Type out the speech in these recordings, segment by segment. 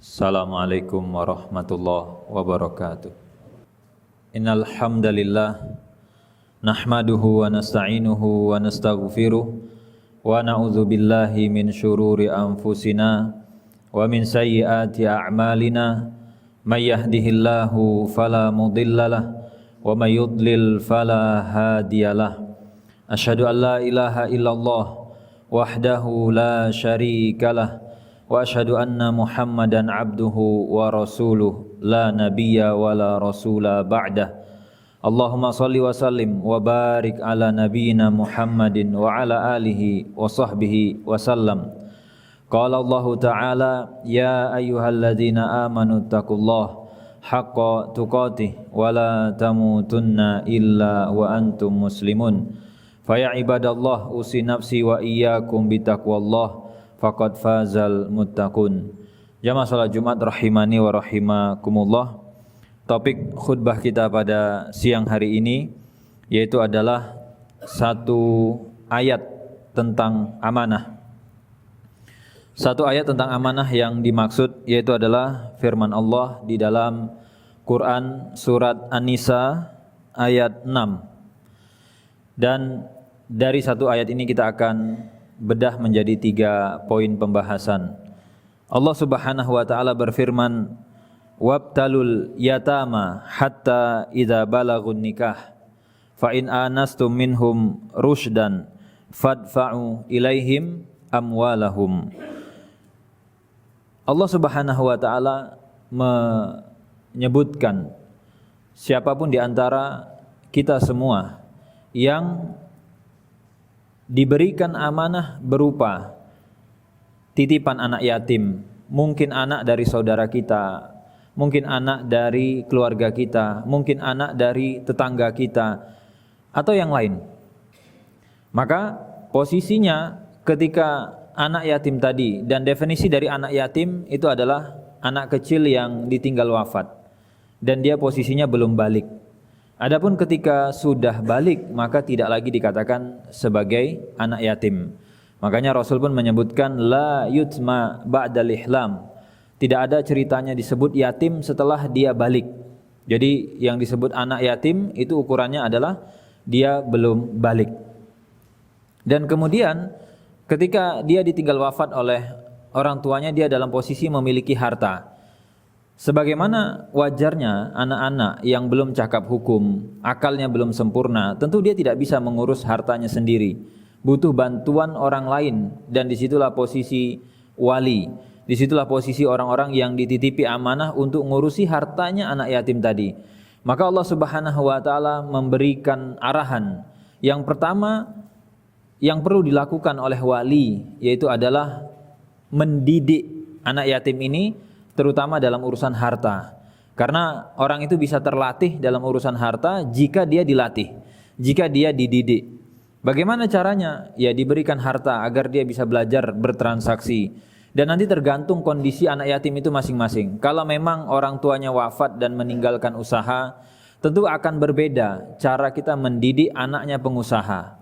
Assalamualaikum warahmatullahi wabarakatuh. Innal hamdalillah nahmaduhu wa nasta'inuhu wa nastaghfiruh wa na'udzu billahi min syururi anfusina wa min sayyiati a'malina may yahdihillahu fala mudhillalah wa may yudlil fala hadiyalah. Asyhadu an la ilaha illallah wahdahu la syarikalah wa asyhadu anna Muhammadan abduhu wa rasuluh la nabiyya wa la rasula ba'dah. Allahumma salli wa sallim wa barik ala nabiyyina Muhammadin wa ala alihi wa sahbihi wa sallam. Qala Allah Ta'ala ya ayyuhalladzina amanu taqullaha haqqa tuqatih wa la tamutunna illa wa antum muslimun. Fa ya ibadallah usi nafsi wa iyyakum bitaqwallah faqad fazal muttaqun. Jamaah salat Jumat rahimani wa rahimakumullah. Topik khutbah kita pada siang hari ini yaitu adalah satu ayat tentang amanah. Satu ayat tentang amanah yang dimaksud yaitu adalah firman Allah di dalam Quran surat An-Nisa ayat 6. Dan dari satu ayat ini kita akan bedah menjadi 3 poin pembahasan. Allah Subhanahu wa taala berfirman, "Wabtalul yatama hatta idza balagun nikah fa in anastum minhum rushdan fadfa'u ilaihim amwalahum." Allah Subhanahu wa taala menyebutkan siapapun di antara kita semua yang diberikan amanah berupa titipan anak yatim, mungkin anak dari saudara kita, mungkin anak dari keluarga kita, mungkin anak dari tetangga kita, atau yang lain. Maka posisinya ketika anak yatim tadi, dan definisi dari anak yatim itu adalah anak kecil yang ditinggal wafat, dan dia posisinya belum balik. Adapun ketika sudah balik maka tidak lagi dikatakan sebagai anak yatim. Makanya Rasul pun menyebutkan la yutma ba'dal ihlam. Tidak ada ceritanya disebut yatim setelah dia balik. Jadi yang disebut anak yatim itu ukurannya adalah dia belum balik. Dan kemudian ketika dia ditinggal wafat oleh orang tuanya, dia dalam posisi memiliki harta. Sebagaimana wajarnya anak-anak yang belum cakap hukum, akalnya belum sempurna, tentu dia tidak bisa mengurus hartanya sendiri. Butuh bantuan orang lain, dan disitulah posisi wali. Disitulah posisi orang-orang yang dititipi amanah untuk ngurusi hartanya anak yatim tadi. Maka Allah Subhanahu wa taala memberikan arahan. Yang pertama yang perlu dilakukan oleh wali yaitu adalah mendidik anak yatim ini, terutama dalam urusan harta. Karena orang itu bisa terlatih dalam urusan harta jika dia dilatih, jika dia dididik. Bagaimana caranya? Ya diberikan harta agar dia bisa belajar bertransaksi. Dan nanti tergantung kondisi anak yatim itu masing-masing. Kalau memang orang tuanya wafat dan meninggalkan usaha, tentu akan berbeda cara kita mendidik anaknya pengusaha.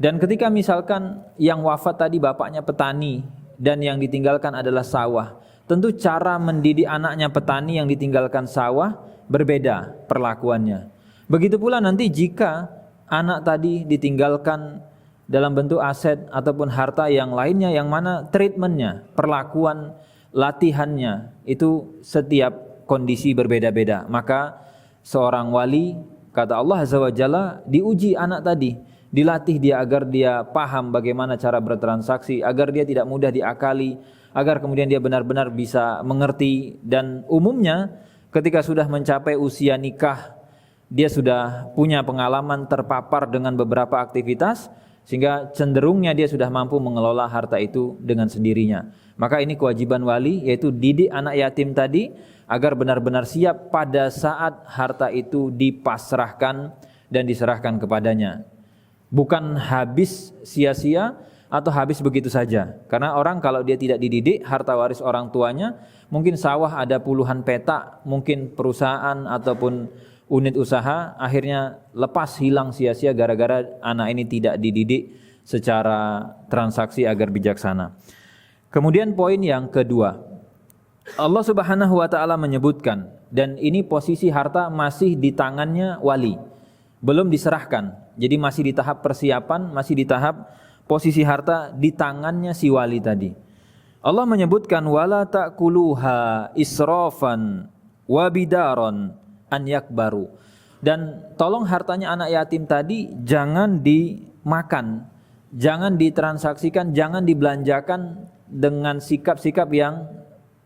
Dan ketika misalkan yang wafat tadi bapaknya petani dan yang ditinggalkan adalah sawah, tentu cara mendidik anaknya petani yang ditinggalkan sawah berbeda perlakuannya. Begitu pula nanti jika anak tadi ditinggalkan dalam bentuk aset ataupun harta yang lainnya, yang mana treatmentnya, perlakuan, latihannya itu setiap kondisi berbeda-beda. Maka seorang wali, kata Allah Azza wa Jalla, diuji anak tadi, dilatih dia agar dia paham bagaimana cara bertransaksi, agar dia tidak mudah diakali, agar kemudian dia benar-benar bisa mengerti. Dan umumnya ketika sudah mencapai usia nikah, dia sudah punya pengalaman terpapar dengan beberapa aktivitas, sehingga cenderungnya dia sudah mampu mengelola harta itu dengan sendirinya. Maka ini kewajiban wali, yaitu didik anak yatim tadi agar benar-benar siap pada saat harta itu dipasrahkan dan diserahkan kepadanya. Bukan habis sia-sia atau habis begitu saja. Karena orang kalau dia tidak dididik, harta waris orang tuanya, mungkin sawah ada puluhan petak, mungkin perusahaan ataupun unit usaha, akhirnya lepas hilang sia-sia gara-gara anak ini tidak dididik secara transaksi agar bijaksana. Kemudian poin yang kedua, Allah Subhanahu wa taala menyebutkan, dan ini posisi harta masih di tangannya wali, belum diserahkan. Jadi masih di tahap persiapan, masih di tahap posisi harta di tangannya si wali tadi. Allah menyebutkan wala ta'kuluha israfan wa bidaron an yakbaru. Dan tolong hartanya anak yatim tadi jangan dimakan, jangan ditransaksikan, jangan dibelanjakan dengan sikap-sikap yang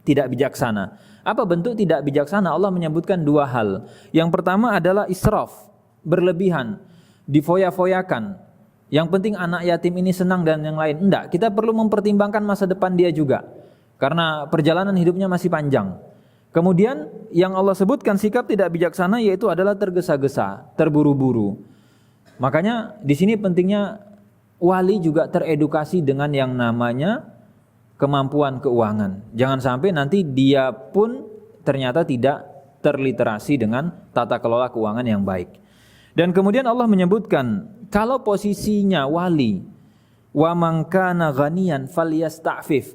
tidak bijaksana. Apa bentuk tidak bijaksana? Allah menyebutkan dua hal. Yang pertama adalah israf, berlebihan, difoya-foyakan. Yang penting anak yatim ini senang dan yang lain. Enggak, kita perlu mempertimbangkan masa depan dia juga. Karena perjalanan hidupnya masih panjang. Kemudian yang Allah sebutkan sikap tidak bijaksana yaitu adalah tergesa-gesa, terburu-buru. Makanya di sini pentingnya wali juga teredukasi dengan yang namanya kemampuan keuangan. Jangan sampai nanti dia pun ternyata tidak terliterasi dengan tata kelola keuangan yang baik. Dan kemudian Allah menyebutkan kalau posisinya wali, wa man kana ghaniyan falyasta'fif,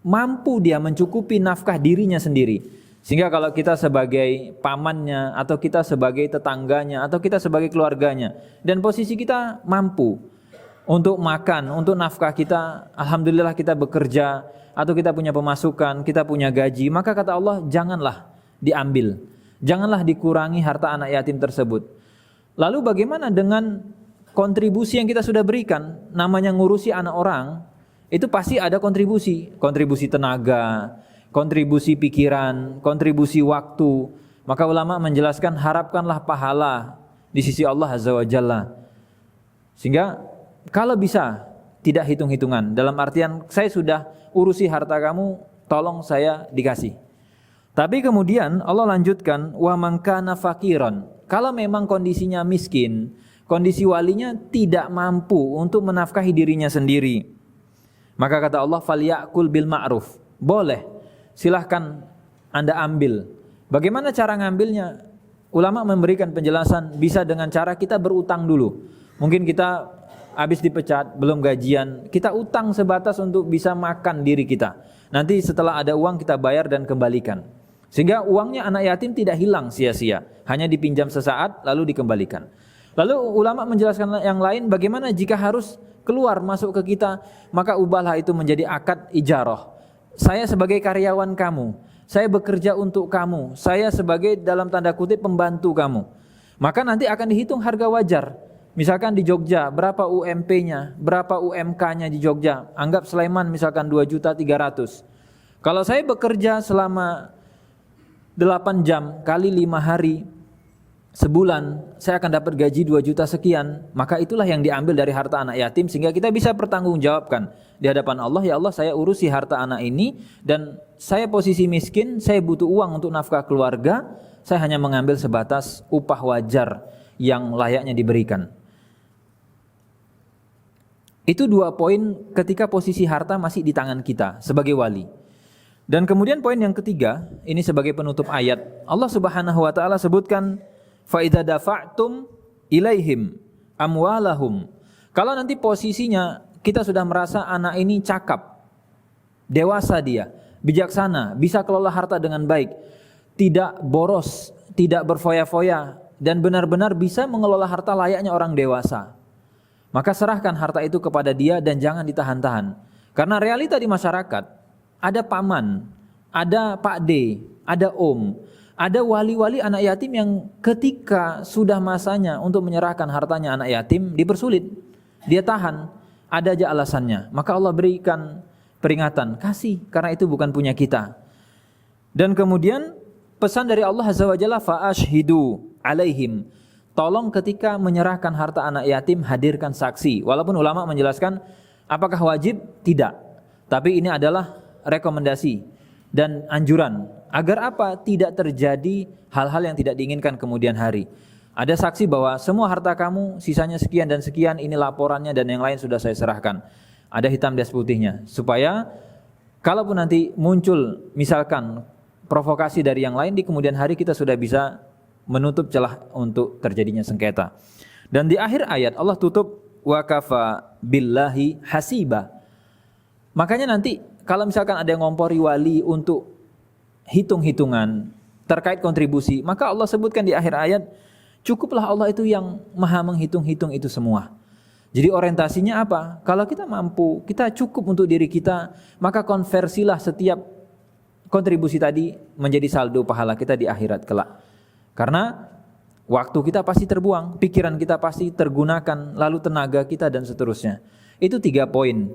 mampu dia mencukupi nafkah dirinya sendiri. Sehingga kalau kita sebagai pamannya atau kita sebagai tetangganya atau kita sebagai keluarganya dan posisi kita mampu untuk makan, untuk nafkah kita, alhamdulillah kita bekerja atau kita punya pemasukan, kita punya gaji, maka kata Allah janganlah diambil, janganlah dikurangi harta anak yatim tersebut. Lalu bagaimana dengan kontribusi yang kita sudah berikan? Namanya ngurusi anak orang, itu pasti ada kontribusi, kontribusi tenaga, kontribusi pikiran, kontribusi waktu. Maka ulama menjelaskan harapkanlah pahala di sisi Allah Azza wa Jalla. Sehingga kalau bisa tidak hitung-hitungan, dalam artian saya sudah urusi harta kamu, tolong saya dikasih. Tapi kemudian Allah lanjutkan wa man kana faqiran. Kalau memang kondisinya miskin, kondisi walinya tidak mampu untuk menafkahi dirinya sendiri, maka kata Allah falyakul bil ma'ruf. Boleh, silahkan Anda ambil. Bagaimana cara ngambilnya? Ulama memberikan penjelasan, bisa dengan cara kita berutang dulu. Mungkin kita habis dipecat, belum gajian, kita utang sebatas untuk bisa makan diri kita. Nanti setelah ada uang kita bayar dan kembalikan. Sehingga uangnya anak yatim tidak hilang sia-sia, hanya dipinjam sesaat lalu dikembalikan. Lalu ulama menjelaskan yang lain, bagaimana jika harus keluar masuk ke kita, maka ubahlah itu menjadi akad ijarah. Saya sebagai karyawan kamu, saya bekerja untuk kamu, saya sebagai dalam tanda kutip pembantu kamu. Maka nanti akan dihitung harga wajar. Misalkan di Jogja, berapa UMP-nya, berapa UMK-nya di Jogja. Anggap Sleman misalkan 2.300.000. Kalau saya bekerja selama 8 jam kali 5 hari, sebulan saya akan dapat gaji 2 juta sekian. Maka itulah yang diambil dari harta anak yatim, sehingga kita bisa pertanggungjawabkan di hadapan Allah. Ya Allah, saya urusi harta anak ini dan saya posisi miskin, saya butuh uang untuk nafkah keluarga, saya hanya mengambil sebatas upah wajar yang layaknya diberikan. Itu 2 poin ketika posisi harta masih di tangan kita sebagai wali. Dan kemudian poin yang ketiga, ini sebagai penutup ayat, Allah Subhanahu wa taala sebutkan fa idza dafa'tum ilaihim amwalahum. Kalau nanti posisinya kita sudah merasa anak ini cakap, dewasa dia, bijaksana, bisa kelola harta dengan baik, tidak boros, tidak berfoya-foya, dan benar-benar bisa mengelola harta layaknya orang dewasa, maka serahkan harta itu kepada dia dan jangan ditahan-tahan. Karena realita di masyarakat, ada paman, ada Pak D, ada Om, ada wali-wali anak yatim yang ketika sudah masanya untuk menyerahkan hartanya anak yatim dipersulit, dia tahan, ada aja alasannya. Maka Allah berikan peringatan, kasih, karena itu bukan punya kita. Dan kemudian pesan dari Allah Azza wa Jalla, fa'ashhidu alaihim, tolong ketika menyerahkan harta anak yatim hadirkan saksi. Walaupun ulama menjelaskan apakah wajib? Tidak. Tapi ini adalah rekomendasi dan anjuran. Agar apa? Tidak terjadi hal-hal yang tidak diinginkan kemudian hari. Ada saksi bahwa semua harta kamu sisanya sekian dan sekian, ini laporannya dan yang lain sudah saya serahkan. Ada hitam di atas putihnya. Supaya kalaupun nanti muncul misalkan provokasi dari yang lain, di kemudian hari kita sudah bisa menutup celah untuk terjadinya sengketa. Dan di akhir ayat Allah tutup wa kafa billahi hasiba. Makanya nanti kalau misalkan ada yang ngompori wali untuk hitung-hitungan terkait kontribusi, maka Allah sebutkan di akhir ayat, cukuplah Allah itu yang maha menghitung-hitung itu semua. Jadi orientasinya apa? Kalau kita mampu, kita cukup untuk diri kita, maka konversilah setiap kontribusi tadi menjadi saldo pahala kita di akhirat kelak. Karena waktu kita pasti terbuang, pikiran kita pasti tergunakan, lalu tenaga kita dan seterusnya. Itu 3 poin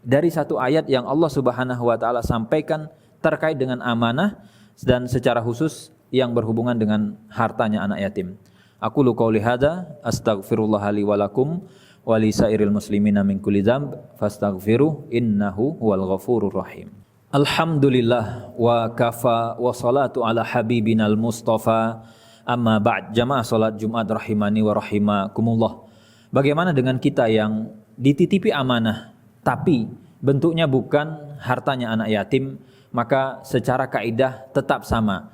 dari satu ayat yang Allah Subhanahu wa taala sampaikan terkait dengan amanah dan secara khusus yang berhubungan dengan hartanya anak yatim. Aku lu qauli hadza astaghfirullah li wa lakum wa li sairil muslimina min kulli dzamb fastaghfiru innahu huwal ghafurur rahim. Alhamdulillah wa kafa wa salatu ala habibinal mustafa. Amma ba'd, jamaah salat Jumat rahimani wa rahimakumullah. Bagaimana dengan kita yang dititipi amanah tapi bentuknya bukan hartanya anak yatim, maka secara kaidah tetap sama.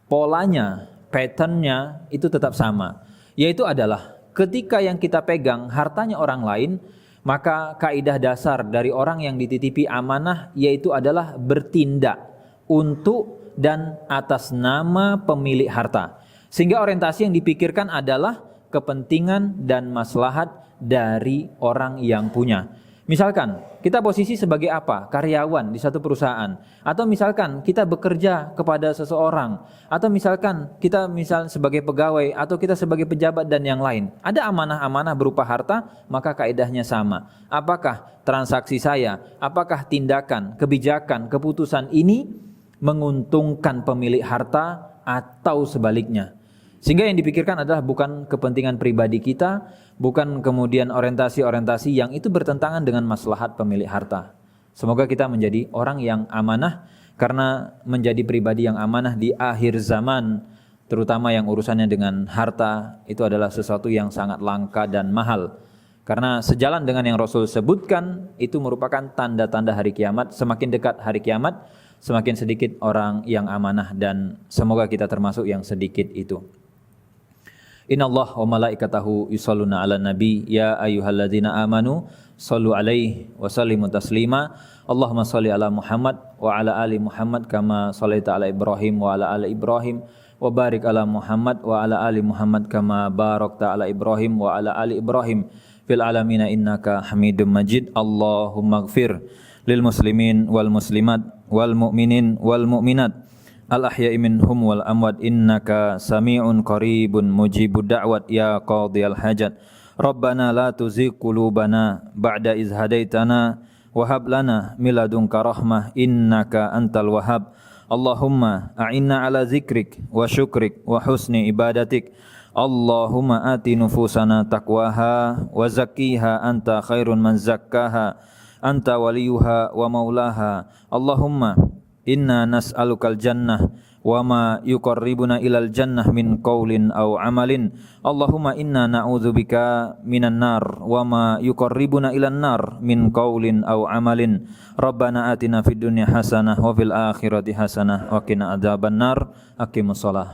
Polanya, patternnya itu tetap sama. Yaitu adalah ketika yang kita pegang hartanya orang lain, maka kaidah dasar dari orang yang dititipi amanah yaitu adalah bertindak untuk dan atas nama pemilik harta. Sehingga orientasi yang dipikirkan adalah kepentingan dan maslahat dari orang yang punya. Misalkan kita posisi sebagai apa? Karyawan di satu perusahaan. Atau misalkan kita bekerja kepada seseorang. Atau misalkan kita sebagai pegawai atau kita sebagai pejabat dan yang lain. Ada amanah-amanah berupa harta, maka kaidahnya sama. Apakah transaksi saya, apakah tindakan, kebijakan, keputusan ini menguntungkan pemilik harta atau sebaliknya. Sehingga yang dipikirkan adalah bukan kepentingan pribadi kita, bukan kemudian orientasi-orientasi yang itu bertentangan dengan maslahat pemilik harta. Semoga kita menjadi orang yang amanah, karena menjadi pribadi yang amanah di akhir zaman, terutama yang urusannya dengan harta, itu adalah sesuatu yang sangat langka dan mahal. Karena sejalan dengan yang Rasul sebutkan, itu merupakan tanda-tanda hari kiamat. Semakin dekat hari kiamat, semakin sedikit orang yang amanah, dan semoga kita termasuk yang sedikit itu. Innallaha wa malaikatahu yusholluna 'alan nabi ya ayyuhalladzina amanu shallu 'alaihi wa sallimu taslima. Allahumma shalli ala Muhammad wa ala ali Muhammad kama shallaita ala Ibrahim wa ala ali Ibrahim wa barik ala Muhammad wa ala ali Muhammad kama barakta ala Ibrahim wa ala ali Ibrahim fil alamin innaka Hamidum Majid. Allahumma ighfir lil muslimin wal muslimat wal mu'minin wal mu'minat al-ahya'i minhum wal amwat innaka sami'un qaribun mujibud da'wat ya qadhiyal hajat. Rabbana la tuzigh qulubana ba'da idh hadaitana wa hab lana min ladunka rahmah innaka antal wahhab. Allahumma a'inna ala zikrik wa syukrik wa husni ibadatik. Allahumma ati nufusana taqwaha wa zakkiha anta khairun man zakkaha anta waliyuha wa maulaha. Allahumma inna nas'alukal jannah wa ma yuqarribuna ilal jannah min qaulin aw amalin. Allahumma inna na'udzubika minan nar wa ma yuqarribuna ilan nar min qaulin aw amalin. Rabbana atina fid dunya hasanah wa fil akhirati hasanah wa qina adzabannar. Aqimus shalah.